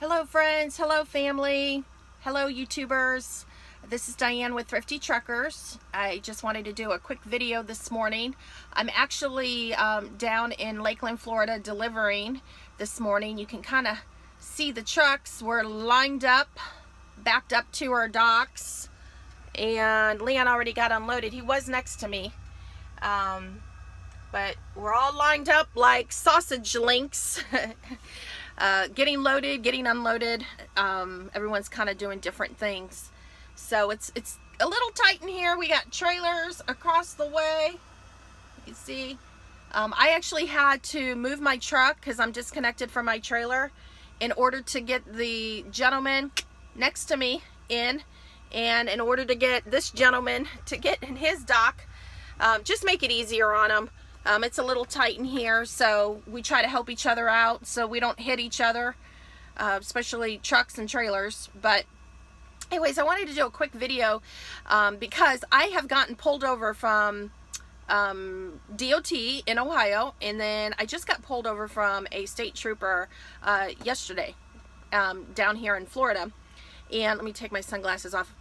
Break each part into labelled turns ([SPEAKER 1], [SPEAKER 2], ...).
[SPEAKER 1] Hello friends, hello family, hello YouTubers. This is Diane with Thrifty Truckers. I just wanted to do a quick video this morning. I'm actually down in Lakeland, Florida delivering this morning. You can kind of see the trucks. We're lined up, backed up to our docks, and Leon already got unloaded. He was next to me. But we're all lined up like sausage links. Getting loaded, getting unloaded. Everyone's kind of doing different things. So it's a little tight in here. We got trailers across the way. You see, I actually had to move my truck because I'm disconnected from my trailer in order to get the gentleman next to me in, and in order to get this gentleman to get in his dock. Just make it easier on him. It's a little tight in here, so we try to help each other out so we don't hit each other, especially trucks and trailers. But anyways, I wanted to do a quick video because I have gotten pulled over from DOT in Ohio, and then I just got pulled over from a state trooper yesterday down here in Florida. And let me take my sunglasses off.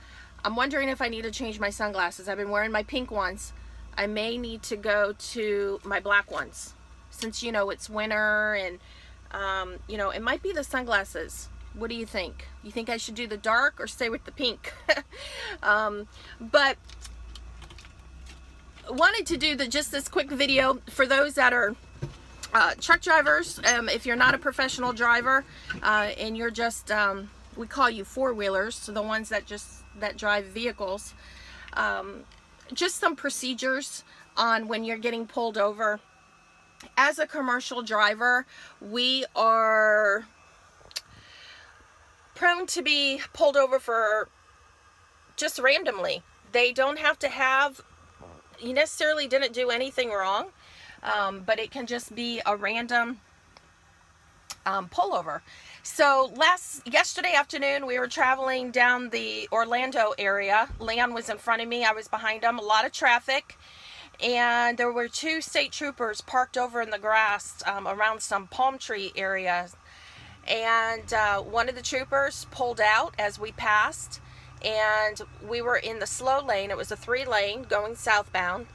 [SPEAKER 1] I'm wondering if I need to change my sunglasses. I've been wearing my pink ones. I may need to go to my black ones since, you know, it's winter, and you know, it might be the sunglasses. What do you think? You think I should do the dark or stay with the pink? But wanted to do just this quick video for those that are truck drivers. If you're not a professional driver and you're just we call you four-wheelers, so the ones that drive vehicles. Just some procedures on when you're getting pulled over. As a commercial driver, we are prone to be pulled over for just randomly. They don't have to have, you necessarily didn't do anything wrong, but it can just be a random pullover. So yesterday afternoon, we were traveling down the Orlando area. Leon was in front of me, I was behind him. A lot of traffic, and there were two state troopers parked over in the grass around some palm tree areas. And one of the troopers pulled out as we passed, and we were in the slow lane. It was a 3-lane going southbound.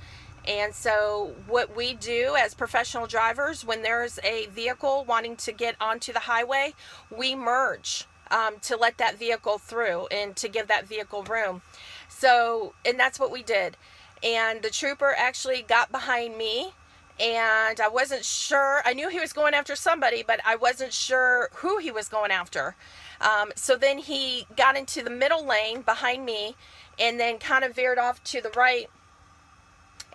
[SPEAKER 1] And so what we do as professional drivers, when there's a vehicle wanting to get onto the highway, we merge to let that vehicle through and to give that vehicle room. So, and that's what we did. And the trooper actually got behind me, and I wasn't sure. I knew he was going after somebody, but I wasn't sure who he was going after. So then he got into the middle lane behind me and then kind of veered off to the right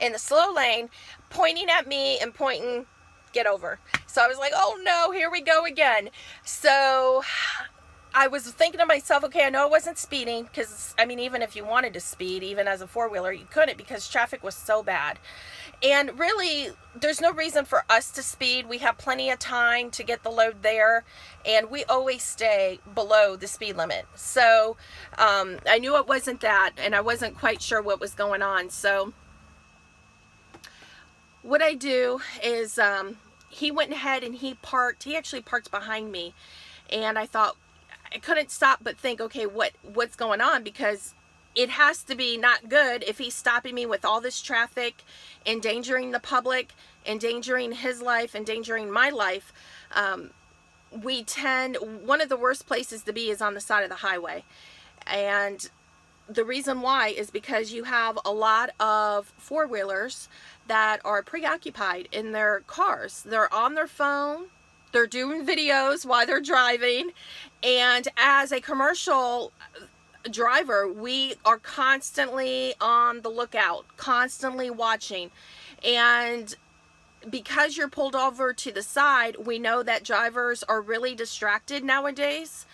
[SPEAKER 1] in the slow lane, pointing at me and pointing, get over. So I was like, oh no, here we go again. So I was thinking to myself, okay, I know I wasn't speeding, because I mean, even if you wanted to speed, even as a four-wheeler, you couldn't, because traffic was so bad. And really, there's no reason for us to speed. We have plenty of time to get the load there, and we always stay below the speed limit. So I knew it wasn't that, and I wasn't quite sure what was going on. So what I do is he went ahead and he actually parked behind me, and I thought, I couldn't stop but think, okay, what's going on, because it has to be not good if he's stopping me with all this traffic, endangering the public, endangering his life, endangering my life. One of the worst places to be is on the side of the highway. And the reason why is because you have a lot of four-wheelers that are preoccupied in their cars. They're on their phone, they're doing videos while they're driving, and as a commercial driver, we are constantly on the lookout, constantly watching. And because you're pulled over to the side, we know that drivers are really distracted nowadays.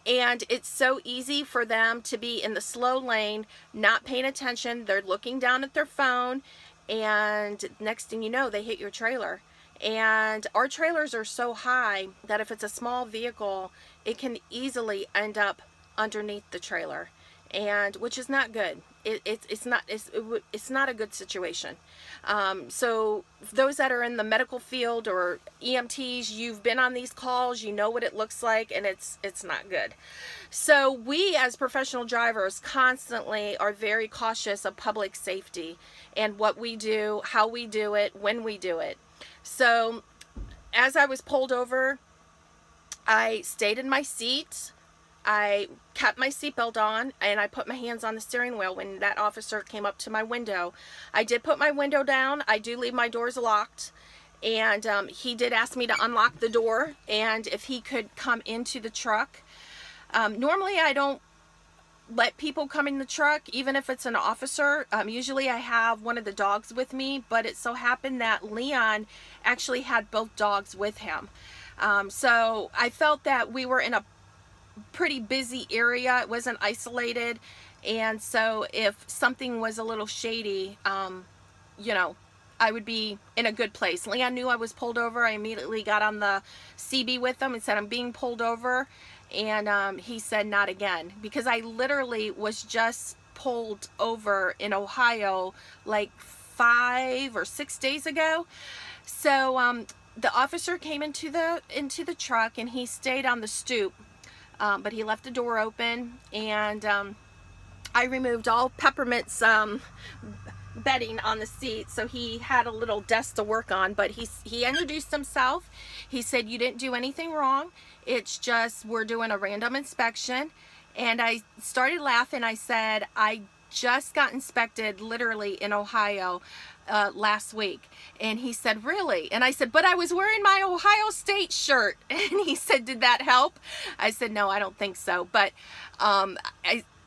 [SPEAKER 1] And it's so easy for them to be in the slow lane, not paying attention. They're looking down at their phone, and next thing you know, they hit your trailer. And our trailers are so high that if it's a small vehicle, it can easily end up underneath the trailer, and which is not good. it's not a good situation. So those that are in the medical field or EMTs, you've been on these calls, you know what it looks like, and it's not good. So we as professional drivers constantly are very cautious of public safety and what we do, how we do it, when we do it. So as I was pulled over, I stayed in my seat. I kept my seatbelt on, and I put my hands on the steering wheel when that officer came up to my window. I did put my window down. I do leave my doors locked, and he did ask me to unlock the door and if he could come into the truck. Normally I don't let people come in the truck, even if it's an officer. Usually I have one of the dogs with me, but it so happened that Leon actually had both dogs with him. So I felt that we were in a pretty busy area. It wasn't isolated, and so if something was a little shady, you know, I would be in a good place. Leon knew I was pulled over. I immediately got on the CB with him and said, I'm being pulled over, and he said, not again, because I literally was just pulled over in Ohio like 5 or 6 days ago. So the officer came into the truck, and he stayed on the stoop. But he left the door open, and I removed all Peppermint's bedding on the seat, so he had a little desk to work on. But he introduced himself. He said, you didn't do anything wrong. It's just we're doing a random inspection. And I started laughing. I said, I just got inspected literally in Ohio last week. And he said, really? And I said, but I was wearing my Ohio State shirt. And he said, did that help? I said, no, I don't think so. But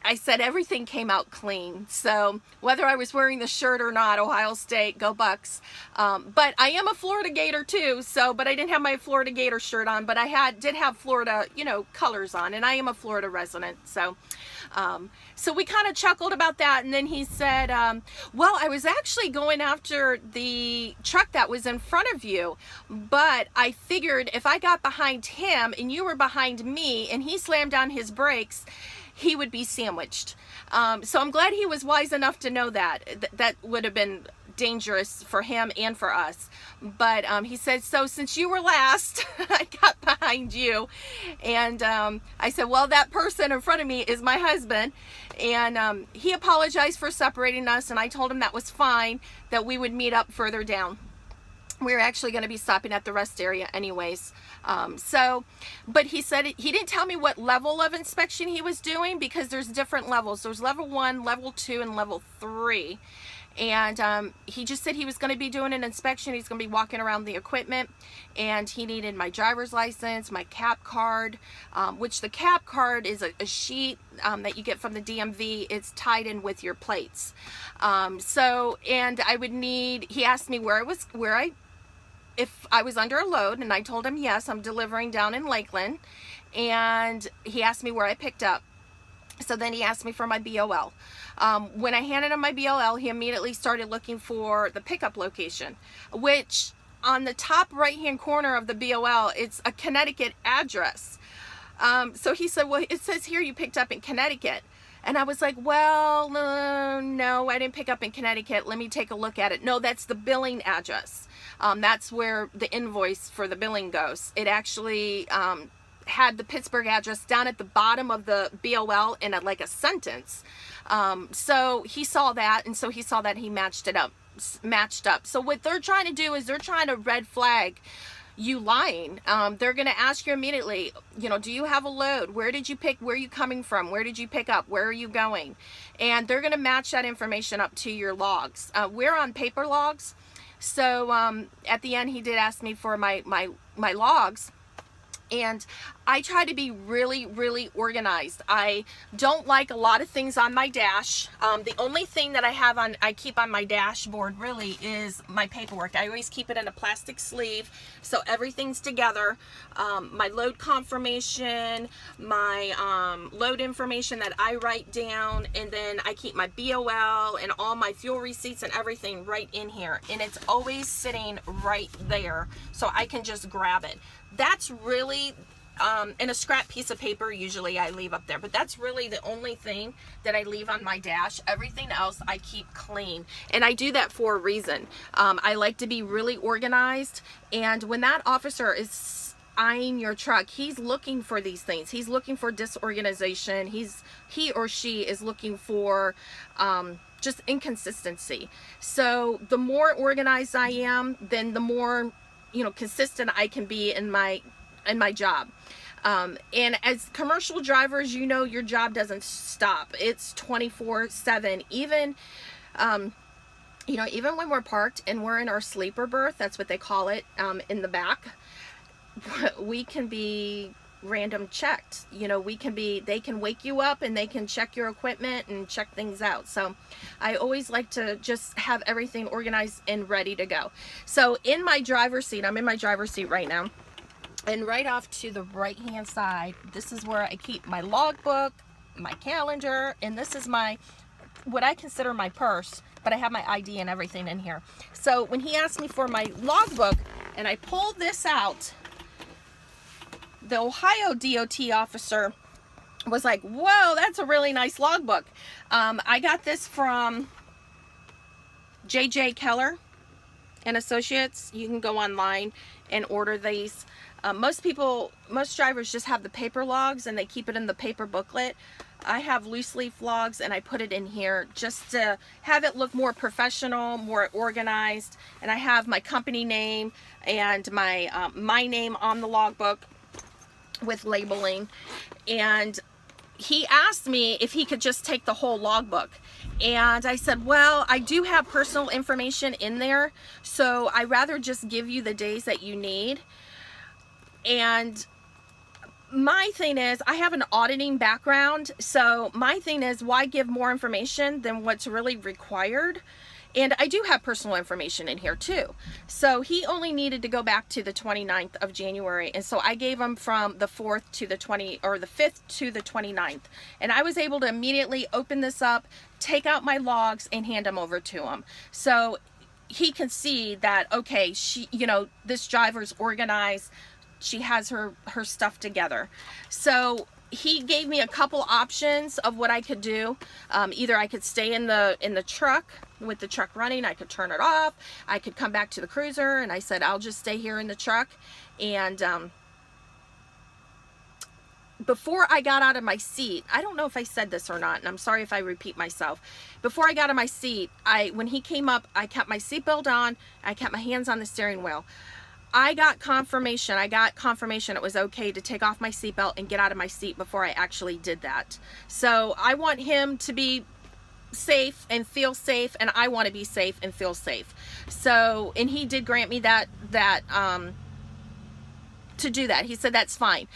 [SPEAKER 1] I said everything came out clean. So whether I was wearing the shirt or not, Ohio State, go Bucks. But I am a Florida Gator too. But I didn't have my Florida Gator shirt on, but I did have Florida, colors on, and I am a Florida resident. So we kind of chuckled about that. And then he said, well, I was actually going after the truck that was in front of you, but I figured if I got behind him and you were behind me and he slammed down his brakes, he would be sandwiched. So I'm glad he was wise enough to know that. That would have been dangerous for him and for us. But he said, so since you were last, I got behind you. And I said, well, that person in front of me is my husband. And he apologized for separating us, and I told him that was fine, that we would meet up further down. We're actually going to be stopping at the rest area anyways. But he said he didn't tell me what level of inspection he was doing, because there's different levels. There's level 1, level 2, and level 3. And he just said he was going to be doing an inspection. He's going to be walking around the equipment, and he needed my driver's license, my CAP card, which the CAP card is a sheet that you get from the DMV. It's tied in with your plates. And I would need, he asked me if I was under a load, and I told him yes, I'm delivering down in Lakeland. And he asked me where I picked up. So then he asked me for my BOL. When I handed him my BOL, he immediately started looking for the pickup location, which on the top right hand corner of the BOL, it's a Connecticut address. So he said, well, it says here you picked up in Connecticut. And I was like, well, no, I didn't pick up in Connecticut. Let me take a look at it. No, that's the billing address. That's where the invoice for the billing goes. It actually had the Pittsburgh address down at the bottom of the BOL in like a sentence. So he saw that, and so he saw that he matched up. So what they're trying to do is they're trying to red flag you lying. They're going to ask you immediately, do you have a load? Where are you coming from? Where did you pick up? Where are you going? And they're going to match that information up to your logs. We're on paper logs. So at the end, he did ask me for my logs. And I try to be really, really organized. I don't like a lot of things on my dash. The only thing that I keep on my dashboard really is my paperwork. I always keep it in a plastic sleeve, so everything's together. My load confirmation, my load information that I write down, and then I keep my BOL and all my fuel receipts and everything right in here. And it's always sitting right there, so I can just grab it. That's really and a scrap piece of paper usually I leave up there, but that's really the only thing that I leave on my dash. Everything else I keep clean, and I do that for a reason. I like to be really organized, and when that officer is eyeing your truck, he's looking for these things. He's looking for disorganization. He or she is looking for just inconsistency. So the more organized I am, then the more, you know, consistent I can be in my job. And as commercial drivers, you know, your job doesn't stop. It's 24/7. Even, you know, even when we're parked and we're in our sleeper berth, that's what they call it, in the back, we can be random checked. You know, they can wake you up and they can check your equipment and check things out. So I always like to just have everything organized and ready to go. So in my driver's seat, I'm in my driver's seat right now. And right off to the right hand side, this is where I keep my logbook, my calendar, and this is what I consider my purse, but I have my ID and everything in here. So when he asked me for my logbook and I pulled this out, the Ohio DOT officer was like, whoa, that's a really nice logbook. I got this from J.J. Keller and Associates. You can go online and order these. Most drivers just have the paper logs and they keep it in the paper booklet. I have loose leaf logs and I put it in here just to have it look more professional, more organized. And I have my company name and my name on the logbook with labeling. And he asked me if he could just take the whole logbook. And I said, well, I do have personal information in there, so I'd rather just give you the days that you need. And my thing is, I have an auditing background, so my thing is, why give more information than what's really required? And I do have personal information in here too. So he only needed to go back to the 29th of January. And so I gave him from the 4th to the 5th to the 29th. And I was able to immediately open this up, take out my logs, and hand them over to him. So he can see that, okay, this driver's organized. She has her stuff together. So he gave me a couple options of what I could do. Either I could stay in the truck with the truck running, I could turn it off, I could come back to the cruiser, and I said I'll just stay here in the truck. And before I got out of my seat, I don't know if I said this or not, and I'm sorry if I repeat myself. Before I got out of my seat, when he came up, I kept my seatbelt on, I kept my hands on the steering wheel. I got confirmation it was okay to take off my seatbelt and get out of my seat before I actually did that. So I want him to be safe and feel safe, and I want to be safe and feel safe. So, and he did grant me that to do that. He said that's fine.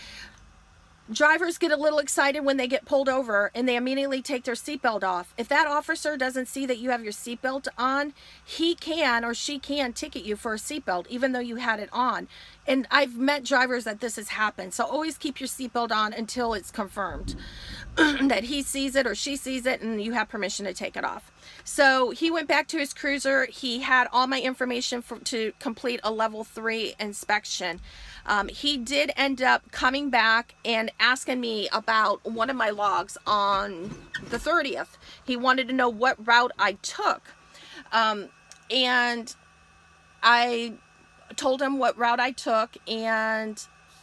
[SPEAKER 1] Drivers get a little excited when they get pulled over and they immediately take their seatbelt off. If that officer doesn't see that you have your seatbelt on, he can or she can ticket you for a seatbelt even though you had it on. And I've met drivers that this has happened. So always keep your seatbelt on until it's confirmed that he sees it or she sees it and you have permission to take it off. So he went back to his cruiser. He had all my information to complete a level 3 inspection. He did end up coming back and asking me about one of my logs on the 30th. He wanted to know what route I took. And I told him what route I took, and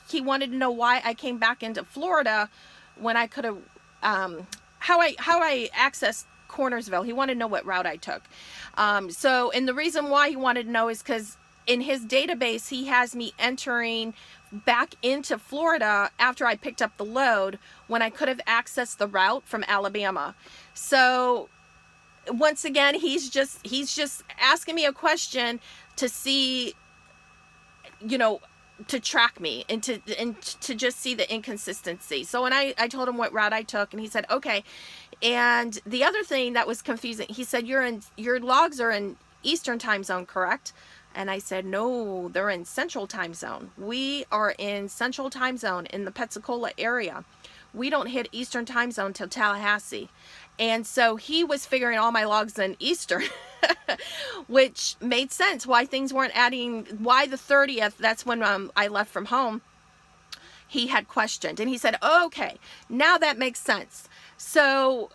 [SPEAKER 1] he wanted to know why I came back into Florida when I could have, how I accessed Cornersville. He wanted to know what route I took. And the reason why he wanted to know is because in his database, he has me entering back into Florida after I picked up the load when I could have accessed the route from Alabama. So once again, he's just asking me a question to see, to track me and to just see the inconsistency. So when I told him what route I took, and he said, okay. And the other thing that was confusing, he said, your logs are in Eastern time zone, correct? And I said, no, they're in Central time zone. We are in Central time zone in the Pensacola area. We don't hit Eastern time zone till Tallahassee. And so he was figuring all my logs in Eastern, which made sense why things weren't adding, why the 30th, that's when I left from home. he had questioned. And he said, okay, now that makes sense. So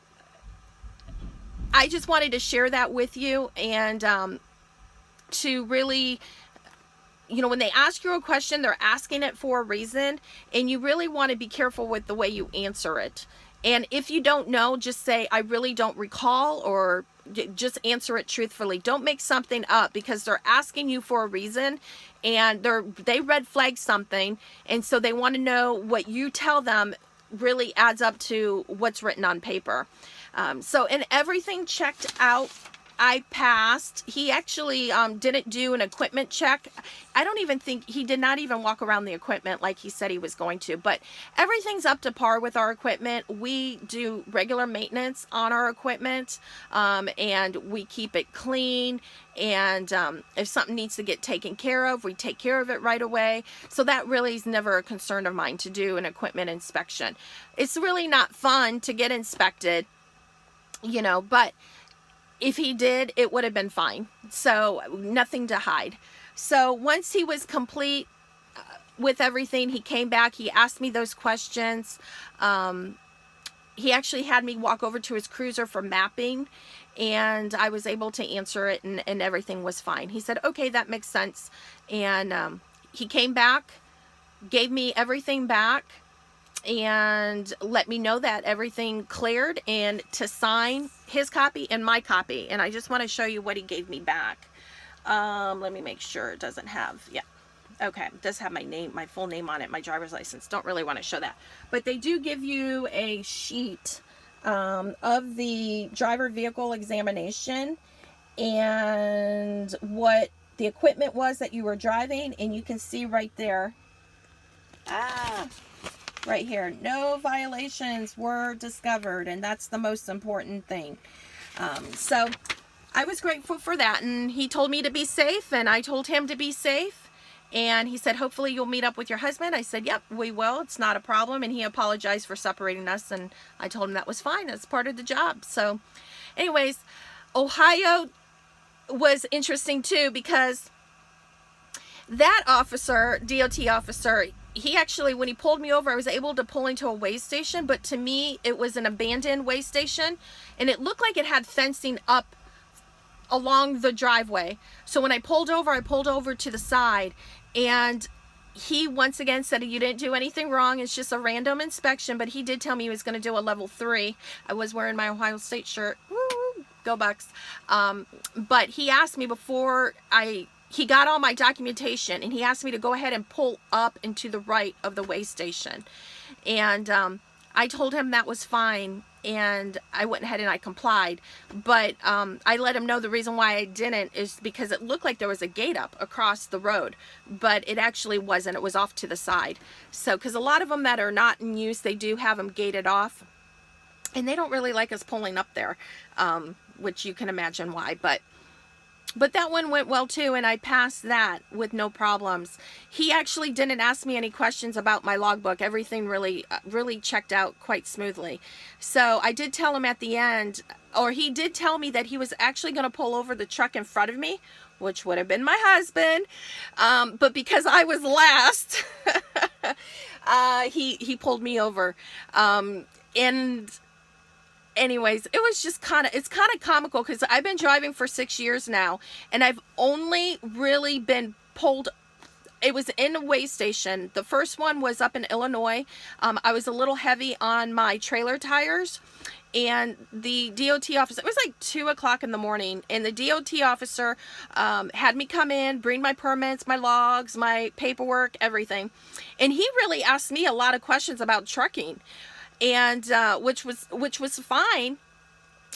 [SPEAKER 1] I just wanted to share that with you, and to really, you know, when they ask you a question, they're asking it for a reason, and you really want to be careful with the way you answer it. And if you don't know, just say, I really don't recall, or just answer it truthfully. Don't make something up, because they're asking you for a reason, and they red flag something, and so they want to know what you tell them really adds up to what's written on paper. So, and everything checked out. I passed. He actually didn't do an equipment check. I don't even think, he did not even walk around the equipment like he said he was going to, but everything's up to par with our equipment. We do regular maintenance on our equipment, and we keep it clean, and if something needs to get taken care of, we take care of it right away. So that really is never a concern of mine, to do an equipment inspection. It's really not fun to get inspected, you know, but if he did, it would have been fine. So nothing to hide. So once he was complete with everything, he came back. He asked me those questions. He actually had me walk over to his cruiser for mapping, and I was able to answer it, and everything was fine. He said, okay, that makes sense. And he came back, gave me everything back, and let me know that everything cleared, and to sign his copy and my copy. And I just want to show you what he gave me back. Let me make sure it doesn't have, yeah, okay, it does have my name, my full name on it, my driver's license. Don't really want to show that, but they do give you a sheet of the driver vehicle examination and what the equipment was that you were driving, and you can see right there, right here, no violations were discovered, and that's the most important thing. So I was grateful for that, and he told me to be safe, and I told him to be safe, and he said, hopefully you'll meet up with your husband. I said, yep, we will, it's not a problem, and he apologized for separating us, and I told him that was fine, that's part of the job. So anyways, Ohio was interesting too, because that officer, DOT officer, he actually, when he pulled me over, I was able to pull into a way station, but to me, it was an abandoned way station, and it looked like it had fencing up along the driveway. So when I pulled over to the side, and he once again said, you didn't do anything wrong, it's just a random inspection, but he did tell me he was going to do a level 3. I was wearing my Ohio State shirt. Woo, go Bucks. But he asked me before he got all my documentation, and he asked me to go ahead and pull up and to the right of the way station. And I told him that was fine, and I went ahead and I complied. But I let him know the reason why I didn't is because it looked like there was a gate up across the road, but it actually wasn't. It was off to the side. So, because a lot of them that are not in use, they do have them gated off, and they don't really like us pulling up there, which you can imagine why. But that one went well too, and I passed that with no problems. He actually didn't ask me any questions about my logbook. Everything really checked out quite smoothly. So I did tell him at the end, or he did tell me that he was actually going to pull over the truck in front of me, which would have been my husband. But because I was last, he pulled me over. And anyways, it was just it's kind of comical, because I've been driving for 6 years now, and I've only really been pulled. It was in a way station. The first one was up in Illinois. I was a little heavy on my trailer tires, and the DOT officer, it was like 2 o'clock in the morning, and the DOT officer had me come in, bring my permits, my logs, my paperwork, everything. And he really asked me a lot of questions about trucking, and which was fine.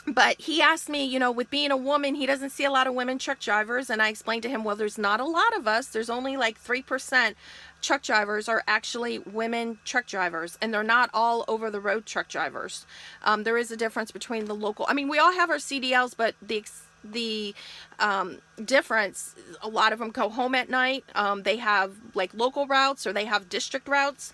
[SPEAKER 1] But he asked me, you know, with being a woman, he doesn't see a lot of women truck drivers, and I explained to him, well, there's not a lot of us. There's only like 3% truck drivers are actually women truck drivers, and they're not all over the road truck drivers. There is a difference between the local, I mean, we all have our CDLs, but the difference, a lot of them go home at night. They have like local routes, or they have district routes,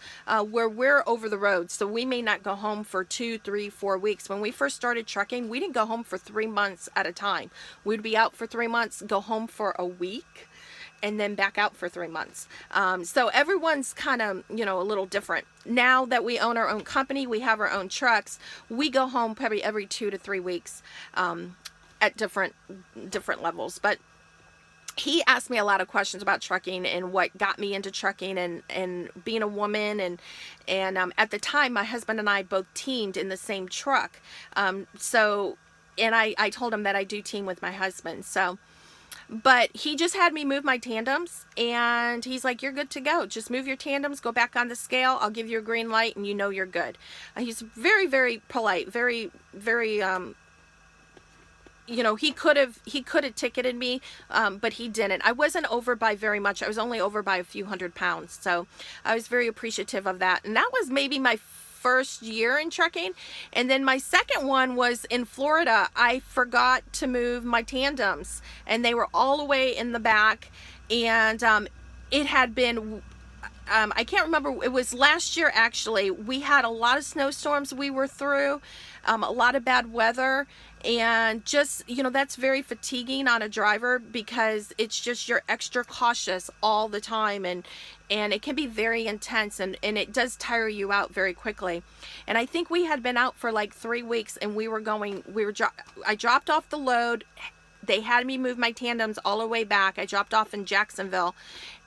[SPEAKER 1] where we're over the road, so we may not go home for 2, 3, 4 weeks. When we first started trucking, we didn't go home for 3 months at a time. We'd be out for 3 months, go home for a week. and then back out for 3 months. So everyone's kind of, you know, a little different. Now that we own our own company, we have our own trucks, we go home probably every 2 to 3 weeks at different levels. But he asked me a lot of questions about trucking and what got me into trucking and being a woman. And at the time, my husband and I both teamed in the same truck. And I told him that I do team with my husband. So, but he just had me move my tandems, and he's like, you're good to go. Just move your tandems, go back on the scale. I'll give you a green light, and you know you're good. He's very, very polite, very, very, you know, he could have ticketed me, but he didn't. I wasn't over by very much. I was only over by a few £100. So I was very appreciative of that. And that was maybe my first year in trucking. And then my second one was in Florida. I forgot to move my tandems, and they were all the way in the back. And it had been, I can't remember, it was last year actually. We had a lot of snowstorms we were through, a lot of bad weather. And just, you know, that's very fatiguing on a driver, because it's just, you're extra cautious all the time, and it can be very intense, and it does tire you out very quickly. And I think we had been out for like 3 weeks, and I dropped off the load. They had me move my tandems all the way back. I dropped off in Jacksonville.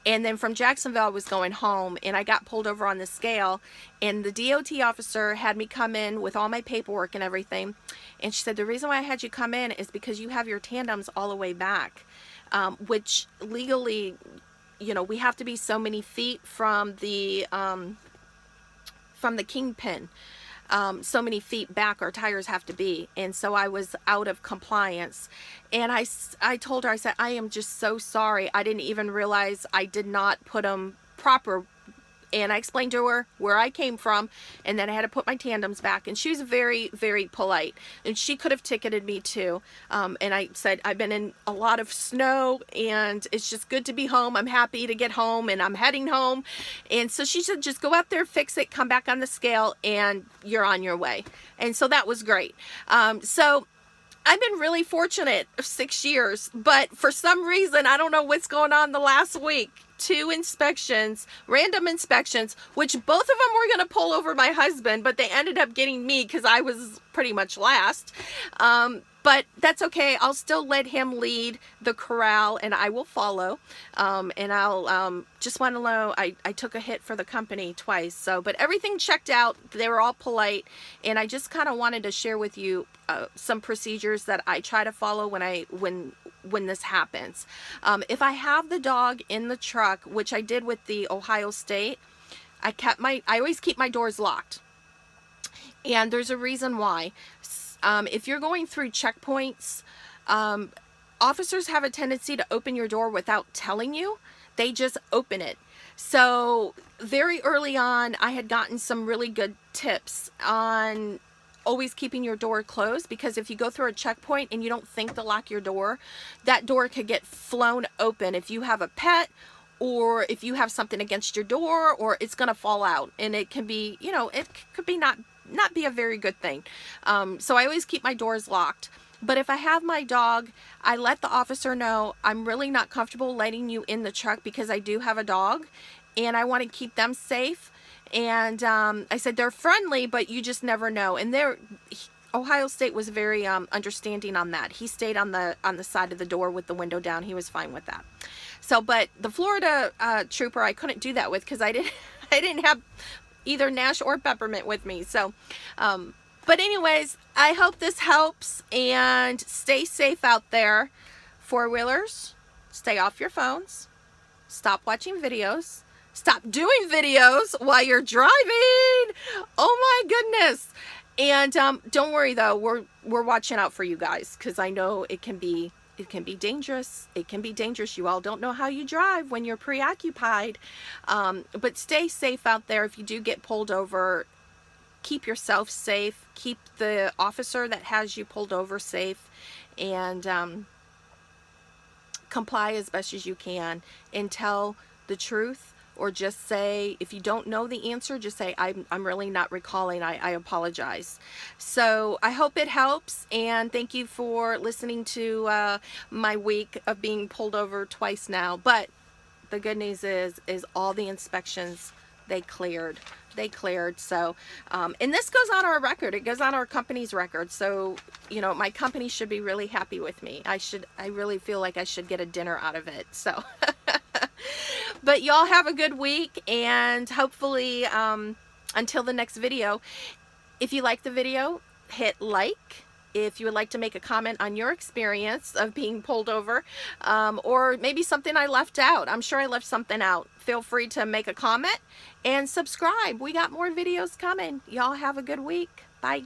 [SPEAKER 1] And then from Jacksonville, I was going home, and I got pulled over on the scale, and the DOT officer had me come in with all my paperwork and everything. And she said, the reason why I had you come in is because you have your tandems all the way back, which legally, you know, we have to be so many feet from the kingpin. So many feet back our tires have to be. And so I was out of compliance, and I told her, I said, I am just so sorry. I didn't even realize I did not put them proper. And I explained to her where I came from, and then I had to put my tandems back. And she was very, very polite, and she could have ticketed me too. And I said, I've been in a lot of snow, and it's just good to be home. I'm happy to get home, and I'm heading home. And so she said, just go out there, fix it, come back on the scale, and you're on your way. And so that was great. So I've been really fortunate of 6 years, but for some reason, I don't know what's going on the last week. 2 inspections, random inspections, which both of them were going to pull over my husband, but they ended up getting me because I was pretty much last. But that's okay. I'll still let him lead the corral, and I will follow. And I'll just want to know, I took a hit for the company twice. So, but everything checked out. They were all polite, and I just kind of wanted to share with you some procedures that I try to follow when this happens. If I have the dog in the truck, which I did with the Ohio State, I always keep my doors locked. And there's a reason why. If you're going through checkpoints, officers have a tendency to open your door without telling you. They just open it. So very early on, I had gotten some really good tips on always keeping your door closed, because if you go through a checkpoint and you don't think to lock your door, that door could get flown open if you have a pet, or if you have something against your door, or it's going to fall out, and it can be, you know, it could be not be a very good thing. So I always keep my doors locked. But if I have my dog, I let the officer know I'm really not comfortable letting you in the truck because I do have a dog, and I want to keep them safe. And I said, they're friendly, but you just never know. And Ohio State was very understanding on that. He stayed on the side of the door with the window down. He was fine with that. So, but the Florida trooper, I couldn't do that with, because I didn't have either Nash or Peppermint with me. So, but anyways, I hope this helps, and stay safe out there. Four-wheelers, stay off your phones. Stop watching videos. Stop doing videos while you're driving. Oh my goodness. And don't worry though, we're watching out for you guys, because I know it can be dangerous. It can be dangerous. You all don't know how you drive when you're preoccupied. But stay safe out there. If you do get pulled over, keep yourself safe. Keep the officer that has you pulled over safe, and comply as best as you can, and tell the truth. Or just say, if you don't know the answer, just say, I'm really not recalling. I apologize. So I hope it helps, and thank you for listening to my week of being pulled over twice now. But the good news is all the inspections, they cleared. They cleared. So, and this goes on our record. It goes on our company's record. So, you know, my company should be really happy with me. I really feel like I should get a dinner out of it. So, but y'all have a good week, and hopefully, until the next video, if you like the video, hit like. If you would like to make a comment on your experience of being pulled over, or maybe something I left out. I'm sure I left something out. Feel free to make a comment and subscribe. We got more videos coming. Y'all have a good week. Bye.